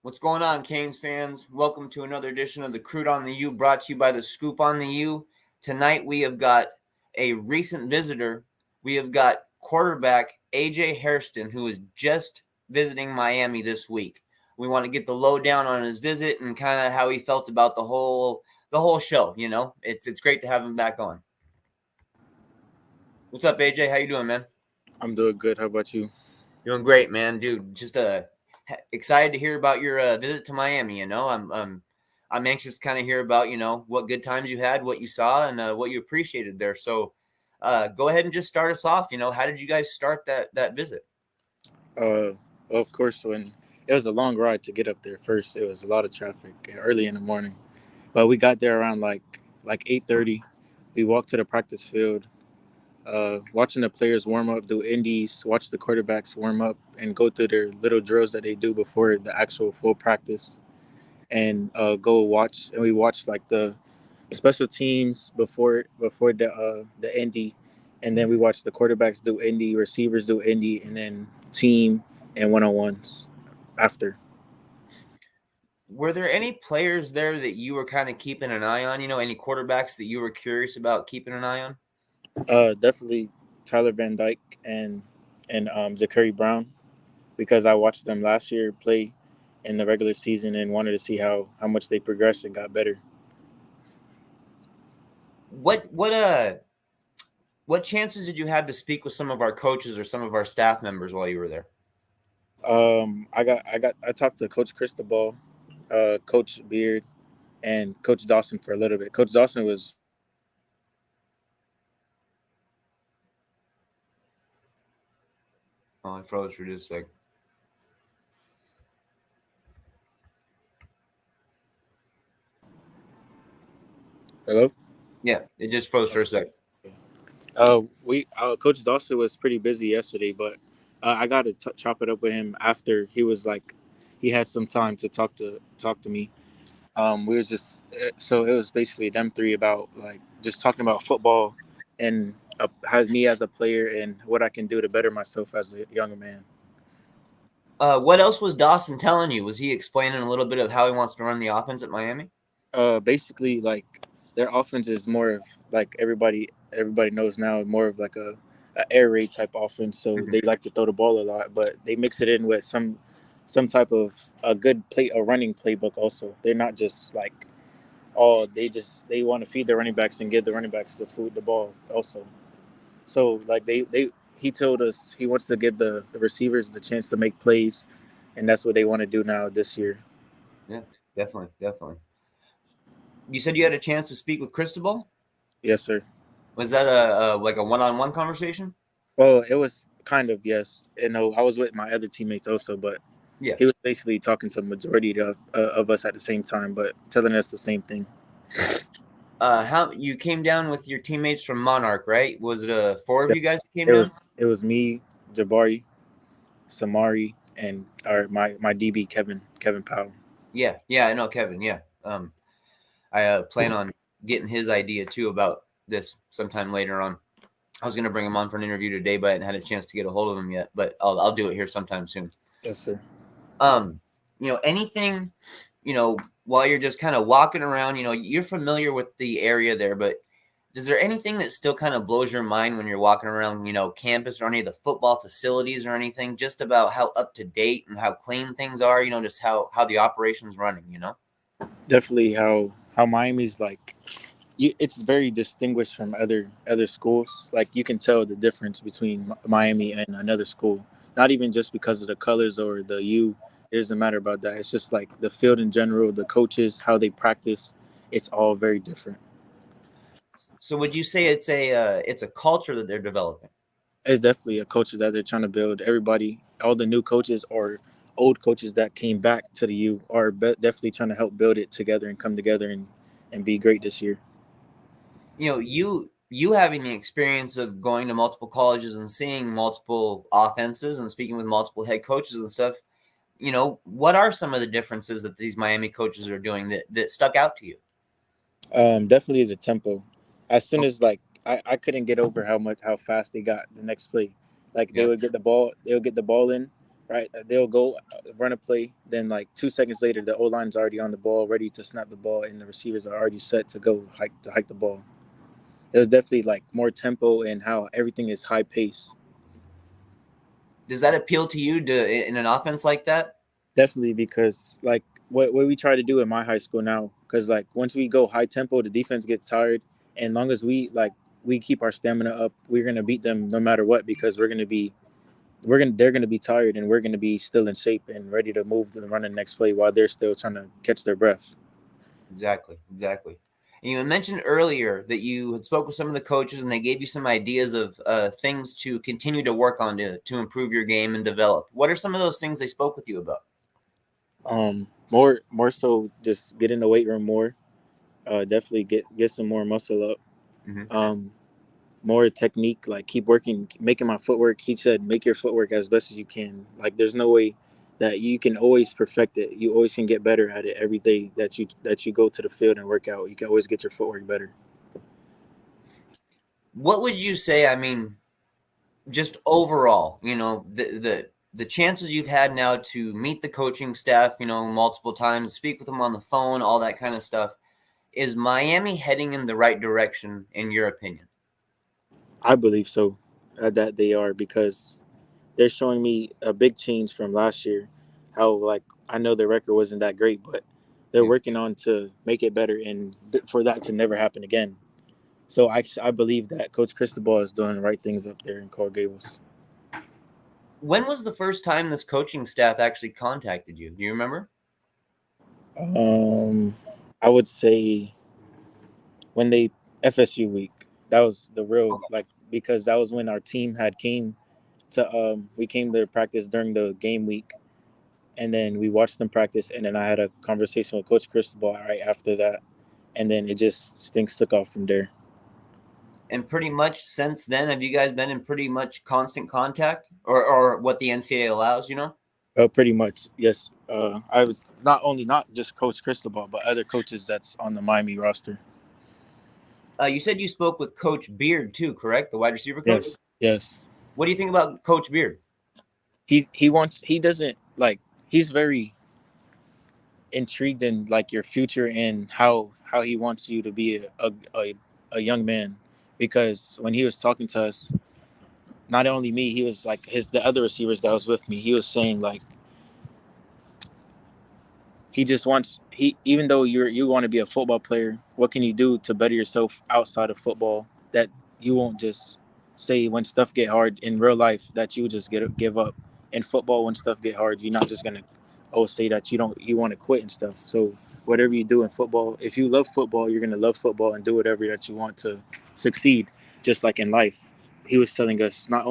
What's going on, Canes fans? Welcome to another edition of the Croot on the U, brought to you by the Scoop on the U. Tonight we have got a recent visitor. We have got quarterback Aj Hairston, who is just visiting Miami this week. We want to get the lowdown on his visit and kind of how he felt about the whole show. You know, it's great to have him back on. What's up, Aj? How you doing, man? I'm doing good. How about you? Doing great, man, dude. Just excited to hear about your visit to Miami. I'm anxious to kind of hear about what good times you had, what you saw, and what you appreciated there. So, go ahead and just start us off. How did you guys start that visit? Well, of course, when it was a long ride to get up there. First, it was a lot of traffic early in the morning, but we got there around like 8:30. We walked to the practice field, watching the players warm up, do indies, watch the quarterbacks warm up, and go through their little drills that they do before the actual full practice, and go watch. And we watched like the special teams before the indie, and then we watched the quarterbacks do indie, receivers do indie, and then team and one on ones after. Were there any players there that you were kind of keeping an eye on? Any quarterbacks that you were curious about keeping an eye on? Definitely Tyler Van Dyke and Zachary Brown, because I watched them last year play in the regular season and wanted to see how much they progressed and got better. What chances did you have to speak with some of our coaches or some of our staff members while you were there? I talked to Coach Cristobal, Coach Beard, and Coach Dawson for a little bit. Coach Dawson was Oh, I froze for just a sec. hello. Yeah, it just froze for a sec. We Coach Dawson was pretty busy yesterday, but I got to chop it up with him after he was like he had some time to talk to me. We was just so it was basically them three about like just talking about football and has me as a player and what I can do to better myself as a younger man. What else was Dawson telling you? Was he explaining a little bit of how he wants to run the offense at Miami? Basically, like their offense is more of like everybody knows now, more of like a air raid type offense. So Mhm. they like to throw the ball a lot, but they mix it in with some type of a good play a running playbook. Also, they're not just like they want to feed their running backs and give the running backs the ball also. So like they he told us he wants to give the receivers the chance to make plays, and that's what they want to do now this year. Yeah, definitely, definitely. You said you had a chance to speak with Cristobal. Yes, sir. Was that a like a one-on-one conversation? Well, it was kind of yes. And no, I was with my other teammates also, but Yeah. he was basically talking to the majority of us at the same time, but telling us the same thing. How you came down with your teammates from Monarch, right? Was it four of Yeah. you guys that came It down? was me, Jabari, Samari, and my DB Kevin Powell. Yeah, yeah, I know Kevin. Yeah. I plan on getting his idea too about this sometime later on. I was gonna bring him on for an interview today, but I hadn't had a chance to get a hold of him yet. But I'll do it here sometime soon. Yes, sir. Um, anything, while you're just kind of walking around, you're familiar with the area there, but is there anything that still kind of blows your mind when you're walking around, campus or any of the football facilities or anything, just about how up to date and how clean things are, just how the operation's running? Definitely how Miami's like it's very distinguished from other schools. Like you can tell the difference between Miami and another school. Not even just because of the colors or the U. It doesn't matter about that. It's just like the field in general, the coaches, how they practice. It's all very different. So would you say it's a culture that they're developing? It's definitely a culture that they're trying to build. Everybody, all the new coaches or old coaches that came back to the U are definitely trying to help build it together and come together and be great this year. You having the experience of going to multiple colleges and seeing multiple offenses and speaking with multiple head coaches and stuff, what are some of the differences that these Miami coaches are doing that stuck out to you? Definitely the tempo. As soon as like I couldn't get over how fast they got the next play. Like Yeah. they would get the ball in, right? They'll go run a play, then like 2 seconds later, the O line's already on the ball, ready to snap the ball, and the receivers are already set to go hike the ball. It was definitely like more tempo and how everything is high pace. Does that appeal to you in an offense like that? Definitely, because like what we try to do in my high school now, because like once we go high tempo, the defense gets tired, and long as we keep our stamina up, we're gonna beat them no matter what, because they're gonna be tired, and we're gonna be still in shape and ready to move and run the next play while they're still trying to catch their breath. Exactly. And you had mentioned earlier that you had spoke with some of the coaches and they gave you some ideas of things to continue to work on to improve your game and develop. What are some of those things they spoke with you about? More so just get in the weight room more. Definitely get some more muscle up. Mm-hmm. More technique, like keep working, making my footwork. He said, make your footwork as best as you can. Like there's no way that you can always perfect it. You always can get better at it every day that you go to the field and work out. You can always get your footwork better. What would you say? I mean, just overall, the chances you've had now to meet the coaching staff, multiple times, speak with them on the phone, all that kind of stuff. Is Miami heading in the right direction, in your opinion? I believe so, that they are, because they're showing me a big change from last year. How like I know their record wasn't that great, but they're Yeah. working on to make it better and for that to never happen again. So I believe that Coach Cristobal is doing the right things up there in Coral Gables. When was the first time this coaching staff actually contacted you? Do you remember? Um, I would say when they FSU week. That was the real, Okay. like, because that was when our team had came to we came to practice during the game week, and then we watched them practice, and then I had a conversation with Coach Cristobal right after that, and then it just things took off from there. And pretty much since then, have you guys been in pretty much constant contact, or what the NCAA allows? Pretty much, yes. I was not just Coach Cristobal, but other coaches that's on the Miami roster. You said you spoke with Coach Beard too, correct? The wide receiver coach. Yes, yes. What do you think about Coach Beard? He doesn't like he's very intrigued in like your future and how he wants you to be a young man, because when he was talking to us, not only me, he was like the other receivers that was with me, he was saying like he just wants he even though you want to be a football player, what can you do to better yourself outside of football, that you won't just say when stuff get hard in real life that you just give up. In football, when stuff get hard, you're not just gonna say that you want to quit and stuff. So whatever you do in football, if you love football, you're gonna love football and do whatever that you want to succeed. Just like in life, he was telling us not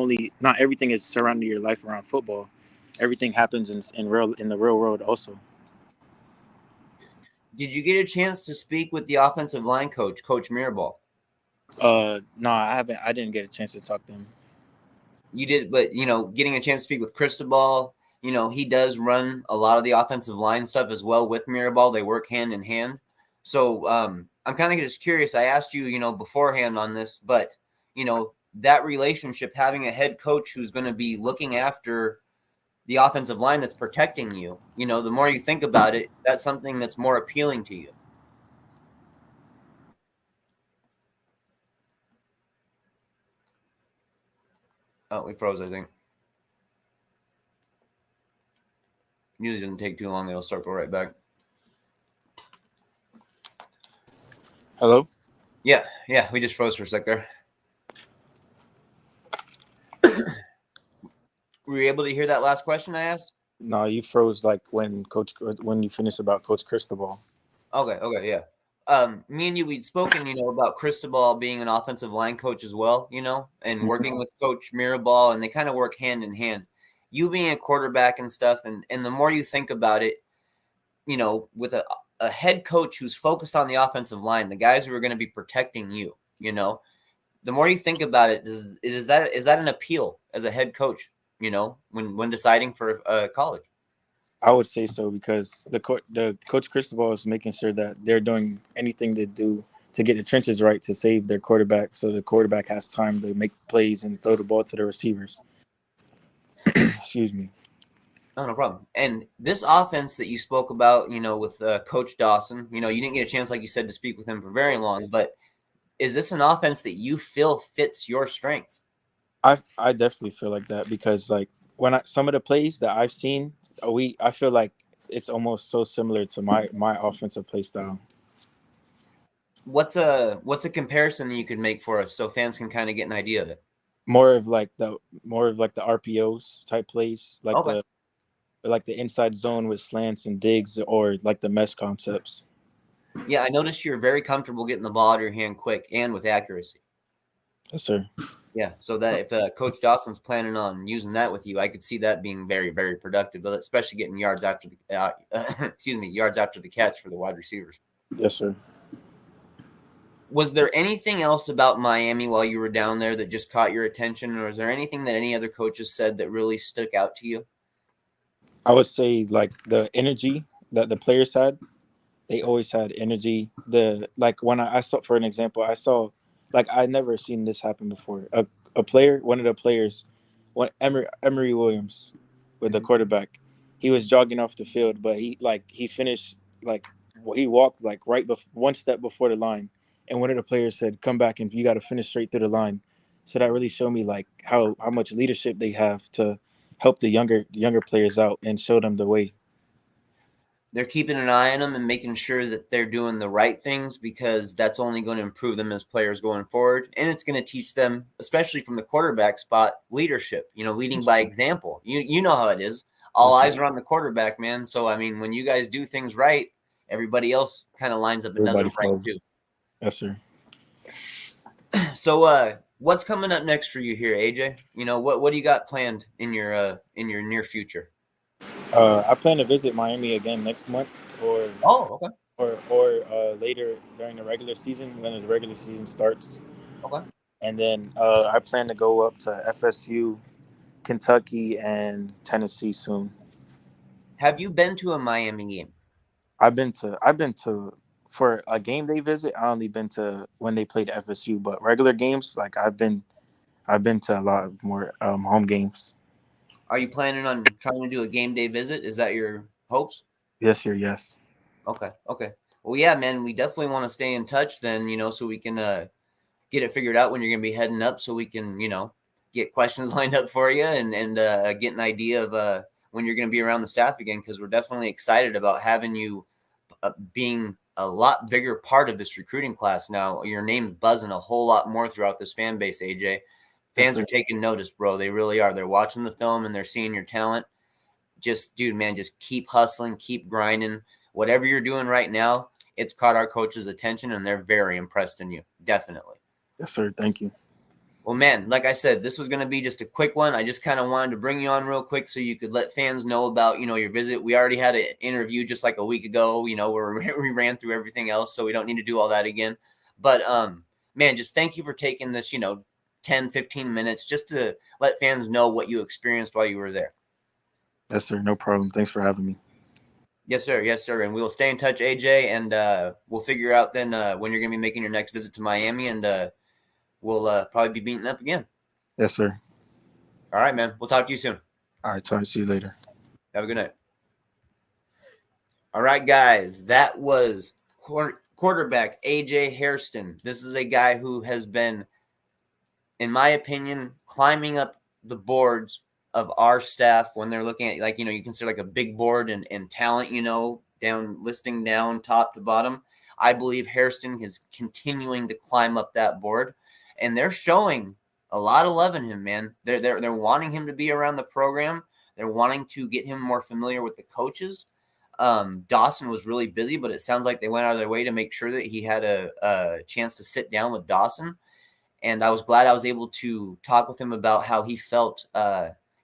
everything is surrounding your life around football. Everything happens in the real world also. Did you get a chance to speak with the offensive line coach, Coach Mirabal? No, I haven't. I didn't get a chance to talk to him. You did, but getting a chance to speak with Cristobal, he does run a lot of the offensive line stuff as well with Mirabal. They work hand in hand. So I'm kind of just curious. I asked you, beforehand on this, but that relationship, having a head coach who's going to be looking after the offensive line that's protecting you, the more you think about it, that's something that's more appealing to you. Oh, we froze, I think. Usually doesn't take too long. It'll circle right back. Hello? Yeah, we just froze for a sec there. Were you able to hear that last question I asked? No, you froze like when you finished about Coach Cristobal. Okay, yeah. Me and you, we'd spoken, about Cristobal being an offensive line coach as well, and working with Coach Mirabal, and they kind of work hand in hand. You being a quarterback and stuff, and the more you think about it, with a head coach who's focused on the offensive line, the guys who are going to be protecting you, the more you think about it, is that an appeal as a head coach, when deciding for college? I would say so, because the Coach Cristobal is making sure that they're doing anything to do to get the trenches right to save their quarterback, so the quarterback has time to make plays and throw the ball to the receivers. Excuse me. Oh, no problem. And this offense that you spoke about, with Coach Dawson, you didn't get a chance, like you said, to speak with him for very long, but is this an offense that you feel fits your strengths? I definitely feel like that because like when some of the plays that I've seen, I feel like it's almost so similar to my offensive play style. What's a comparison that you could make for us so fans can kind of get an idea of it? More of like the RPOs type plays, Okay. like the inside zone with slants and digs, or like the mesh concepts. Yeah, I noticed you're very comfortable getting the ball out of your hand quick and with accuracy. Yes, sir. Yeah, so that if Coach Dawson's planning on using that with you, I could see that being very, very productive, but especially getting yards after the yards after the catch for the wide receivers. Yes, sir. Was there anything else about Miami while you were down there that just caught your attention, or is there anything that any other coaches said that really stuck out to you? I would say like the energy that the players had. They always had energy. The like when I saw, for an example, I saw like I never seen this happen before. A player, one of the players, one Emery Williams, with the Mhm. quarterback, he was jogging off the field, but he finished like he walked like one step before the line, and one of the players said, "Come back and you got to finish straight through the line." So that really showed me like how much leadership they have to help the younger players out and show them the way. They're keeping an eye on them and making sure that they're doing the right things because that's only going to improve them as players going forward. And it's going to teach them, especially from the quarterback spot, leadership, leading by example. You know how it is. All Yes, sir. eyes are on the quarterback, man. So, I mean, when you guys do things right, everybody else kind of lines up and does it Everybody right follows. too. Yes, sir. So, what's coming up next for you here, AJ? What do you got planned in your near future? I plan to visit Miami again next month, or Oh, okay. later during the regular season when the regular season starts, Okay. and then I plan to go up to FSU, Kentucky, and Tennessee soon. Have you been to a Miami game? I've been to for a game day visit. I only been to when they played FSU, but regular games like I've been to a lot of more home games. Are you planning on trying to do a game day visit? Is that your hopes? Yes, sir. Yes. Okay. Okay. Well, yeah, man, we definitely want to stay in touch then, so we can get it figured out when you're going to be heading up so we can, get questions lined up for you and get an idea of when you're going to be around the staff again because we're definitely excited about having you being a lot bigger part of this recruiting class now. Your name's buzzing a whole lot more throughout this fan base, AJ. Yes, Fans sir. are taking notice, bro. They really are. They're watching the film and they're seeing your talent. Just, dude, man, just keep hustling, keep grinding. Whatever you're doing right now, it's caught our coaches' attention and they're very impressed in you. Definitely. Yes, sir. Thank you. Well, man, like I said, this was going to be just a quick one. I just kind of wanted to bring you on real quick so you could let fans know about, your visit. We already had an interview just like a week ago, where we ran through everything else, so we don't need to do all that again. But, man, just thank you for taking this, 10, 15 minutes just to let fans know what you experienced while you were there. Yes, sir. No problem. Thanks for having me. Yes, sir. Yes, sir. And we'll stay in touch, AJ, and we'll figure out then when you're going to be making your next visit to Miami, and we'll probably be meeting up again. Yes, sir. All right, man. We'll talk to you soon. All right. Talk to you later. Have a good night. All right, guys. That was quarterback AJ Hairston. This is a guy who has been, in my opinion, climbing up the boards of our staff when they're looking at, like, you consider like a big board and talent, down listing down top to bottom. I believe Hairston is continuing to climb up that board, and they're showing a lot of love in him, man. They're wanting him to be around the program. They're wanting to get him more familiar with the coaches. Dawson was really busy, but it sounds like they went out of their way to make sure that he had a chance to sit down with Dawson. And I was glad I was able to talk with him about how he felt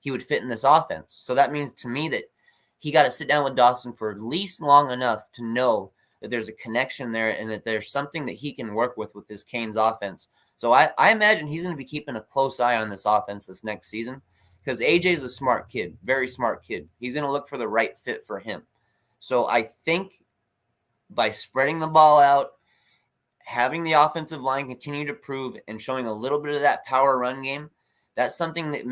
he would fit in this offense. So that means to me that he got to sit down with Dawson for at least long enough to know that there's a connection there and that there's something that he can work with this Canes offense. So I imagine he's going to be keeping a close eye on this offense this next season because AJ is a smart kid, very smart kid. He's going to look for the right fit for him. So I think by spreading the ball out, having the offensive line continue to prove and showing a little bit of that power run game, that's something that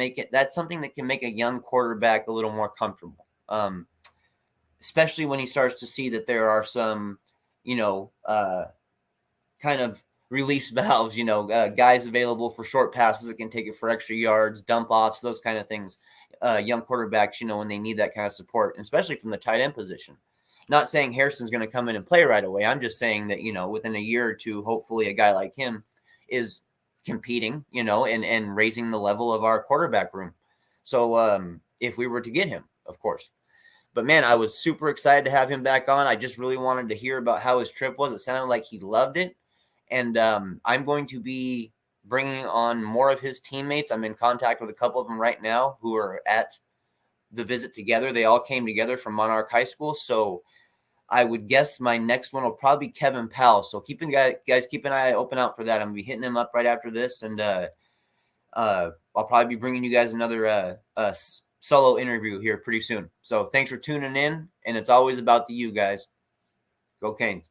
can make a young quarterback a little more comfortable. especially when he starts to see that there are some, kind of release valves, guys available for short passes that can take it for extra yards, dump offs, those kind of things. Young quarterbacks, when they need that kind of support, especially from the tight end position. Not saying Hairston's going to come in and play right away. I'm just saying that, within a year or two, hopefully a guy like him is competing, and raising the level of our quarterback room. So if we were to get him, of course. But man, I was super excited to have him back on. I just really wanted to hear about how his trip was. It sounded like he loved it. And I'm going to be bringing on more of his teammates. I'm in contact with a couple of them right now who are at the visit together. They all came together from Monarch High School. So I would guess my next one will probably be Kevin Powell. So guys, keep an eye open out for that. I'm going to be hitting him up right after this. And I'll probably be bringing you guys another solo interview here pretty soon. So thanks for tuning in. And it's always about the U, guys. Go Canes.